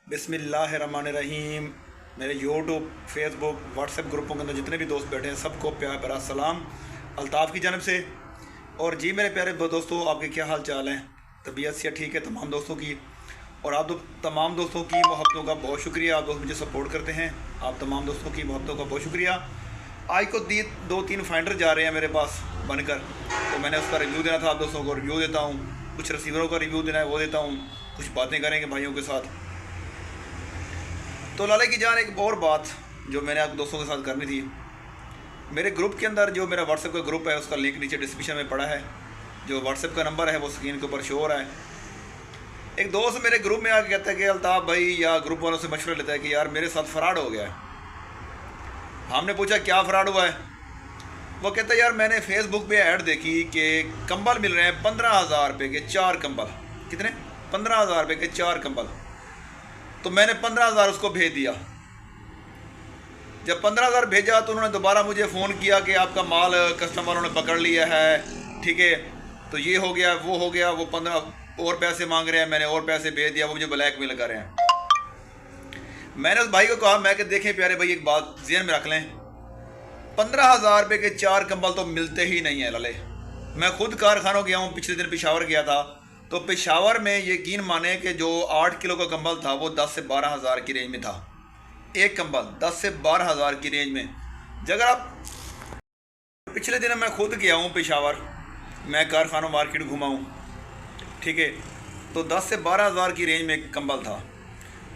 बिस्मिल्लाहिर्रहमानिर्रहीम। मेरे YouTube, Facebook, WhatsApp ग्रुपों के अंदर जितने भी दोस्त बैठे हैं सबको प्यार भरा सलाम अल्ताफ़ की जानब से। और जी मेरे प्यारे दोस्तों, आपके क्या हाल चाल हैं? तबीयत से ठीक है तमाम दोस्तों की। और आप तमाम दोस्तों की मोहब्बतों का बहुत शुक्रिया। आप दोस्त मुझे सपोर्ट करते हैं, आप तमाम दोस्तों की मोहब्बतों का बहुत शुक्रिया। आज को 2-3 फाइंडर जा रहे हैं मेरे पास बनकर, तो मैंने उसका रिव्यू देना था। आप दोस्तों को रिव्यू देता हूँ, कुछ रिसीवरों का रिव्यू देना है वो देता हूँ, कुछ बातें करेंगे भाइयों के साथ। तो लाले की जान, एक और बात जो मैंने आप दोस्तों के साथ करनी थी, मेरे ग्रुप के अंदर जो मेरा व्हाट्सएप का ग्रुप है उसका लिंक नीचे डिस्क्रिप्शन में पड़ा है। जो व्हाट्सएप का नंबर है वो स्क्रीन के ऊपर शो हो रहा है। एक दोस्त मेरे ग्रुप में आके कहता है कि अल्ताफ़ भाई, या ग्रुप वालों से मशवरा लेता है कि यार मेरे साथ फ्रॉड हो गया है। हमने पूछा क्या फ्रॉड हुआ है? वो कहता है यार मैंने फेसबुक पे ऐड देखी कि कंबल मिल रहे हैं 15,000 रुपये के 4 कंबल। कितने? 15,000 रुपये के 4 कंबल। तो मैंने 15,000 उसको भेज दिया। जब 15,000 भेजा तो उन्होंने दोबारा मुझे फ़ोन किया कि आपका माल कस्टमर वालों ने पकड़ लिया है, ठीक है, तो ये हो गया वो हो गया, वो 15 और पैसे मांग रहे हैं। मैंने और पैसे भेज दिया, वो मुझे ब्लैकमेल कर रहे हैं। मैंने उस भाई को कहा, मैं कि देखें प्यारे भाई, एक बात ज़हन में रख लें, 15,000 रुपये के 4 कंबल तो मिलते ही नहीं है लले। मैं खुद कारखानों गया हूँ, पिछले दिन पेशावर गया था, तो पेशावर में यकीन माने कि जो 8 किलो का कंबल था वो 10 से 12,000 की रेंज में था। एक कंबल 10 से 12,000 की रेंज में। अगर आप पिछले दिन मैं खुद गया हूँ पेशावर, मैं कारखानों मार्केट घूमा हूँ, ठीक है, तो 10 से 12,000 की रेंज में कंबल था।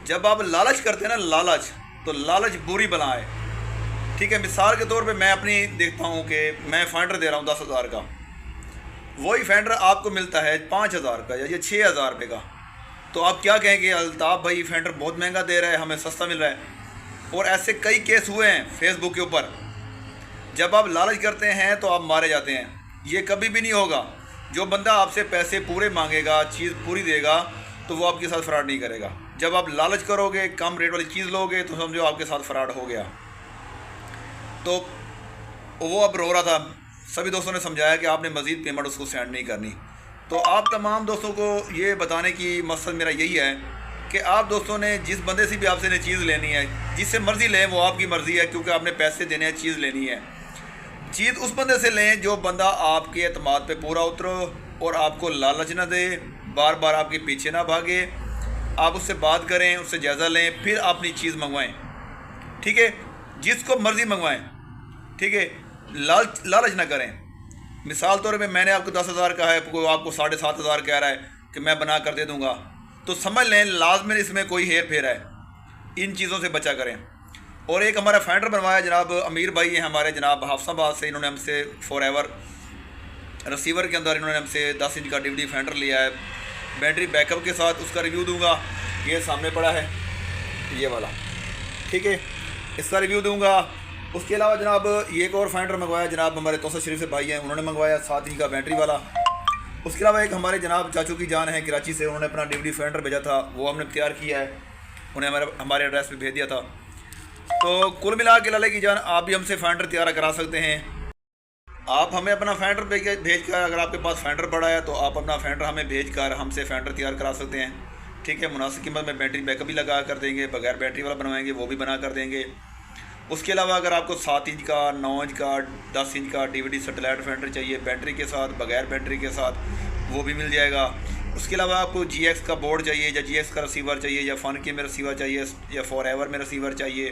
जब आप लालच करते हैं ना, लालच, तो लालच बुरी बला है, ठीक है। मिसाल के तौर पे मैं अपनी देखता हूँ कि मैं फाइंडर दे रहा हूँ 10,000 का, वही फेंडर आपको मिलता है 5,000 का या 6,000 रुपये का, तो आप क्या कहेंगे? अल्ताफ़ भाई फेंडर बहुत महंगा दे रहा है, हमें सस्ता मिल रहा है। और ऐसे कई केस हुए हैं फेसबुक के ऊपर। जब आप लालच करते हैं तो आप मारे जाते हैं। ये कभी भी नहीं होगा। जो बंदा आपसे पैसे पूरे मांगेगा, चीज़ पूरी देगा, तो वो आपके साथ फ्रॉड नहीं करेगा। जब आप लालच करोगे, कम रेट वाली चीज़ लोगे, तो समझो आपके साथ फ्रॉड हो गया। तो वो अब रो रहा था। सभी दोस्तों ने समझाया कि आपने मज़ीद पेमेंट उसको सेंड नहीं करनी। तो आप तमाम दोस्तों को ये बताने की मकसद मेरा यही है कि आप दोस्तों ने जिस बंदे से भी आपसे ने चीज़ लेनी है, जिससे मर्ज़ी लें, वो आपकी मर्ज़ी है, क्योंकि आपने पैसे देने हैं, चीज़ लेनी है। चीज़ उस बंदे से लें जो बंदा आपके एतमाद पे पूरा उतरो और आपको लालच ना दे, बार बार आपके पीछे ना भागे। आप उससे बात करें, उससे जायज़ा लें, फिर अपनी चीज़ मंगवाएँ, ठीक है। जिसको मर्ज़ी मंगवाएँ, ठीक है, लालच ना करें। मिसाल तौर पे मैंने आपको 10,000 का है, कोई आपको 7,500 कह रहा है कि मैं बना कर दे दूंगा, तो समझ लें लाजमन इसमें कोई हेर फेर है। इन चीज़ों से बचा करें। और एक हमारा फाइंडर बनवाया जनाब अमीर भाई हैं हमारे, जनाब हाफसाबाद से। इन्होंने हमसे फॉरएवर रिसीवर के अंदर इन्होंने हमसे 10 इंच का DVD फाइंडर लिया है, बैटरी बैकअप के साथ। उसका रिव्यू दूंगा, ये सामने पड़ा है, ये वाला, ठीक है, इसका रिव्यू दूंगा। उसके अलावा जनाब ये एक और फाइंडर मंगवाया, जनाब हमारे तौसर शरीफ से भाई हैं, उन्होंने मंगवाया 7 इंच का बैटरी वाला। उसके अलावा एक हमारे जनाब चाचू की जान है कराची से, उन्होंने अपना DVD फाइंडर भेजा था, वो हमने तैयार किया है, उन्हें हमारे एड्रेस पे भेज दिया था। तो कुल मिला के लाले की जान, आप भी हमसे फाइंडर तैयार करा सकते हैं। आप हमें अपना फाइंडर भेज कर, अगर आपके पास फाइंडर पड़ा है तो आप अपना फाइंडर हमें भेज कर हमसे फाइंडर तैयार करा सकते हैं, ठीक है। मुनासिब कीमत में बैटरी बैकअप भी लगा कर देंगे, बगैर बैटरी वाला बनवाएंगे वो भी बना कर देंगे। उसके अलावा अगर आपको 7 इंच का, 9 इंच का, 10 इंच का DVD सेटेलाइट फाइंडर चाहिए बैटरी के साथ, बगैर बैटरी के साथ, वो भी मिल जाएगा। उसके अलावा आपको GX का बोर्ड चाहिए, या GX का रिसीवर चाहिए, या फन में रिसीवर चाहिए, या फॉरएवर में रिसीवर चाहिए,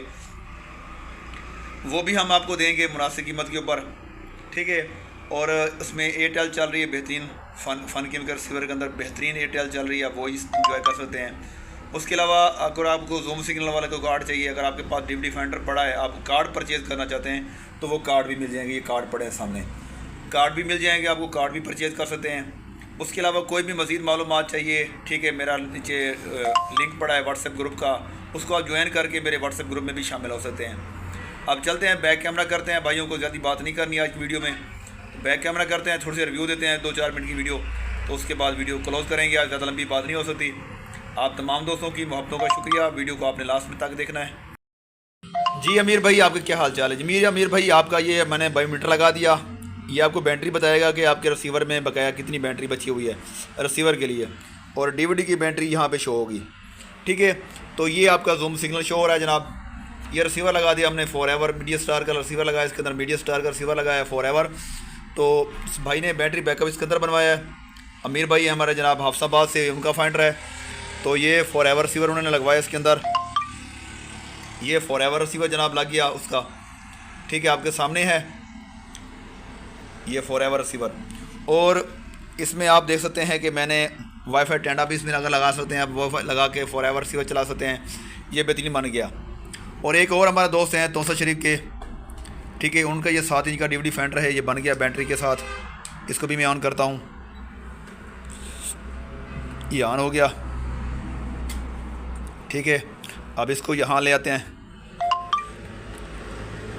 वो भी हम आपको देंगे मुनासिब कीमत के ऊपर, ठीक है। और उसमें एयरटेल चल रही है बेहतरीन, फन के रिसीवर के अंदर बेहतरीन एयरटेल चल रही है, आप वो इंजॉय कर सकते हैं। उसके अलावा अगर आपको जूम सिग्नल वाला कोई कार्ड चाहिए, अगर आपके पास DVD फाइंडर पड़ा है, आप कार्ड परचेज़ करना चाहते हैं, तो वो कार्ड भी मिल जाएंगे। ये कार्ड पड़े हैं सामने, कार्ड भी मिल जाएंगे, आपको कार्ड भी परचेज़ कर सकते हैं। उसके अलावा कोई भी मज़ीद मालूमात चाहिए, ठीक है, मेरा नीचे लिंक पड़ा है व्हाट्सएप ग्रुप का, उसको आप ज्वाइन करके मेरे व्हाट्सएप ग्रुप में भी शामिल हो सकते हैं। अब चलते हैं, बैक कैमरा करते हैं। भाइयों को ज़्यादा बात नहीं करनी आज की वीडियो में, बैक कैमरा करते हैं, थोड़ी सी रिव्यू देते हैं 2-4 मिनट की वीडियो, तो उसके बाद वीडियो क्लोज़ करेंगे। आज ज़्यादा लंबी बात नहीं हो सकती। आप तमाम दोस्तों की मोहब्बतों का शुक्रिया। वीडियो को आपने लास्ट में तक देखना है। जी अमीर भाई, आपका क्या हाल चाल है? अमीर भाई, आपका ये मैंने बायोमीटर लगा दिया, ये आपको बैटरी बताएगा कि आपके रिसीवर में बकाया कितनी बैटरी बची हुई है रिसीवर के लिए, और DVD की बैटरी यहाँ पे शो होगी। ठीक है। तो ये आपका जूम सिग्नल शो हो रहा है जनाब। ये रिसीवर लगा दिया हमने फॉरएवर, मीडिया स्टार का रिसीवर लगाया, इसके अंदर मीडिया स्टार का रिसीवर लगाया फॉरएवर। तो इस भाई ने बैटरी बैकअप इसके अंदर बनवाया है। अमीर भाई है हमारे जनाब हाफसाबाद से, उनका फाइंडर है। तो ये फॉरएवर रिसीवर उन्होंने लगवाया इसके अंदर। ये फॉरएवर रिसीवर जनाब लग गया उसका, ठीक है, आपके सामने है ये फॉरएवर रिसीवर। और इसमें आप देख सकते हैं कि मैंने वाईफाई टेंडा भी इसमें अगर लगा सकते हैं, आप वाईफाई लगा के फॉरएवर रिसीवर चला सकते हैं। ये बेहतरीन बन गया। और एक और हमारा दोस्त हैं तौसा शरीफ के, ठीक है, उनका ये 7 इंच का DVD फाइंडर है, ये बन गया बैटरी के साथ। इसको भी मैं ऑन करता हूँ, ये ऑन हो गया, ठीक है। अब इसको यहाँ ले आते हैं,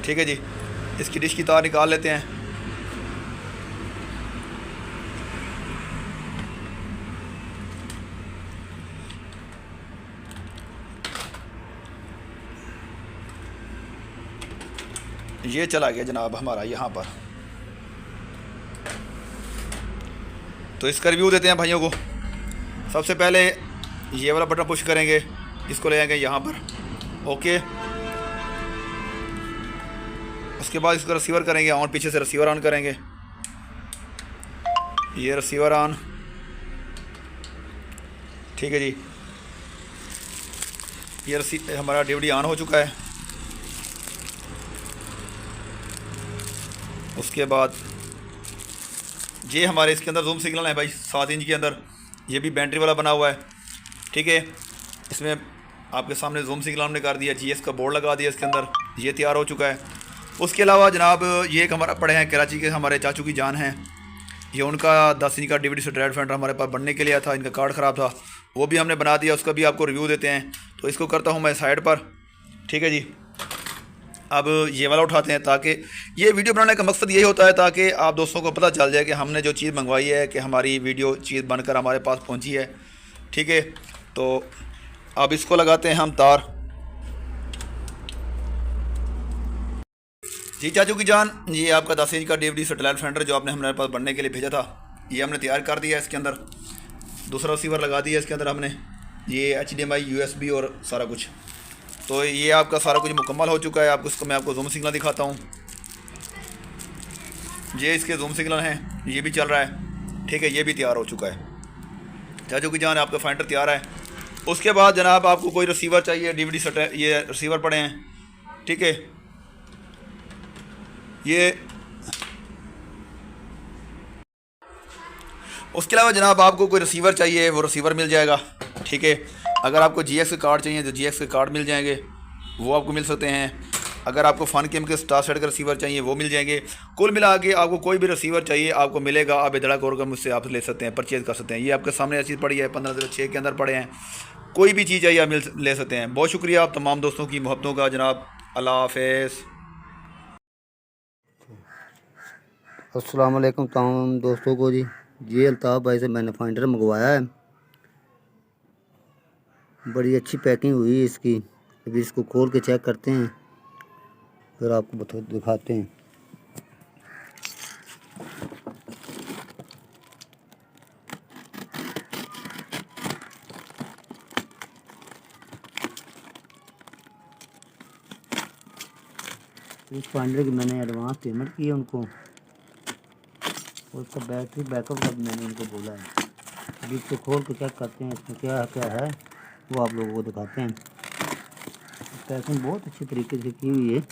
ठीक है जी। इसकी डिश की तार निकाल लेते हैं। ये चला गया जनाब हमारा यहाँ पर। तो इसका रिव्यू देते हैं भाइयों को। सबसे पहले ये वाला बटन पुश करेंगे, इसको ले आएंगे यहाँ पर, ओके। उसके बाद इसको रिसीवर करेंगे ऑन, पीछे से रिसीवर ऑन करेंगे। ये रिसीवर ऑन, ठीक है जी। ये हमारा DVD ऑन हो चुका है। उसके बाद ये हमारे इसके अंदर जूम सिग्नल है भाई 7 इंच के अंदर, ये भी बैटरी वाला बना हुआ है, ठीक है। इसमें आपके सामने जूम सिग्नल हमने कर दिया, GS का बोर्ड लगा दिया इसके अंदर, ये तैयार हो चुका है। उसके अलावा जनाब ये एक हमारा पड़े हैं कराची के, हमारे चाचू की जान है, ये उनका 10 इंच का DVD स्ट्रैट फाइंडर हमारे पास बनने के लिए था, इनका कार्ड ख़राब था, वो भी हमने बना दिया, उसका भी आपको रिव्यू देते हैं। तो इसको करता हूँ मैं साइड पर, ठीक है जी। अब ये वाला उठाते हैं, ताकि ये वीडियो बनाने का मकसद यही होता है ताकि आप दोस्तों को पता चल जाए कि हमने जो चीज़ मंगवाई है कि हमारी वीडियो चीज़ बनकर हमारे पास पहुंची है, ठीक है। तो अब इसको लगाते हैं हम तार। जी चाचू की जान, ये आपका 10 इंच का DVD सैटेलाइट फाइंडर जो आपने हमारे पास बनने के लिए भेजा था, ये हमने तैयार कर दिया। इसके अंदर दूसरा रिसीवर लगा दिया इसके अंदर हमने, ये HDMI USB और सारा कुछ। तो ये आपका सारा कुछ मुकम्मल हो चुका है। आपको इसको मैं आपको जूम सिग्नल दिखाता हूँ। ये इसके जूम सिग्नल हैं, ये भी चल रहा है, ठीक है, ये भी तैयार हो चुका है। चाचू की जान आपका फाइंडर तैयार है। उसके बाद जनाब आपको कोई रिसीवर चाहिए, DVD सेट, ये रिसीवर पड़े हैं, ठीक है। ये उसके अलावा जनाब आपको कोई रिसीवर चाहिए, वो रिसीवर मिल जाएगा, ठीक है। अगर आपको GX के कार्ड चाहिए तो GX के कार्ड मिल जाएंगे, वो आपको मिल सकते हैं। अगर आपको फ़न केम के स्टार सेट के रिसीवर चाहिए वो मिल जाएंगे। कुल मिला के आपको कोई भी रिसीवर चाहिए आपको मिलेगा। आप इधड़ा कोर का मुझसे आप ले सकते हैं, परचेज़ कर सकते हैं। ये आपके सामने चीज़ पड़ी है, 1506 के अंदर पड़े हैं। कोई भी चीज़ चाहिए आप ले सकते हैं। बहुत शुक्रिया आप तमाम दोस्तों की मोहब्बतों का जनाब। अल्लाह हाफ़िज़। अस्सलाम वालेकुम तमाम दोस्तों को जी। ये अल्ताफ़ भाई से मैंने फाइंडर मंगवाया है, बड़ी अच्छी पैकिंग हुई है इसकी। अभी इसको खोल के चेक करते हैं, फिर आपको दिखाते हैं। इस फाइंडर की मैंने एडवांस पेमेंट की है उनको, और उसका बैटरी बैकअप का भी मैंने उनको बोला है। अभी इसको खोल के चेक करते हैं इसमें क्या क्या है, वो आप लोगों को दिखाते हैं। पैकिंग बहुत अच्छी तरीके से की हुई है,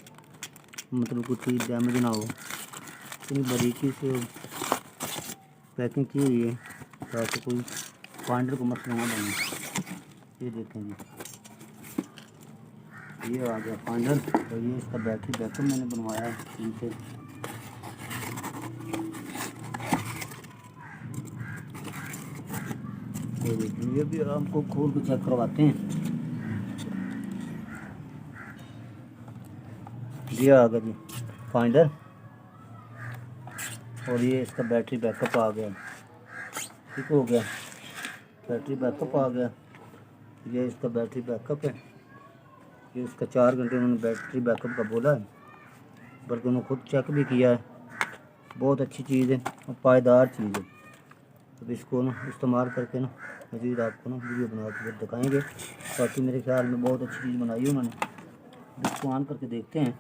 मतलब कुछ चीज़ डैमेज ना हो, इतनी बारीकी से पैकिंग की हुई है ताकि कोई फाइंडर को मसला ना बने। ये देखें जी, ये आ गया फाइंडर, और ये इसका बैटरी बैकअप मैंने बनवाया है इनसे। ये भी हमको खोल के चेक करवाते हैं। ये आ गया जी फाइंडर, और ये इसका बैटरी बैकअप आ गया, ठीक हो गया। बैटरी बैकअप आ गया, ये इसका बैटरी बैकअप है। ये इसका 4 घंटे उन्होंने बैटरी बैकअप का बोला है, बल्कि उन्होंने खुद चेक भी किया है। बहुत अच्छी चीज़ है और पायदार चीज़ है। तो इसको ना इस्तेमाल करके ना मज़ीद आपको ना वीडियो बना के फिर दिखाएँगे। बाकी मेरे ख्याल में बहुत अच्छी चीज़ बनाई है उन्होंने। इसको ऑन करके देखते हैं।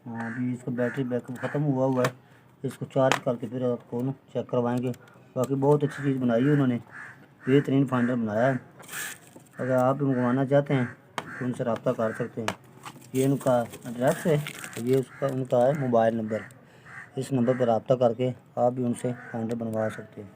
हाँ, अभी इसका बैटरी बैकअप ख़त्म हुआ है। इसको चार्ज करके फिर आपको ना चेक करवाएंगे। बाकी बहुत अच्छी चीज़ बनाई है उन्होंने, बेहतरीन फाइंडर बनाया है। अगर आप भी मंगवाना चाहते हैं तो उनसे रब्ता कर सकते हैं। ये उनका एड्रेस है, ये उनका है मोबाइल नंबर। इस नंबर पर रब्ता करके आप भी उनसे फाइंडर बनवा सकते हैं।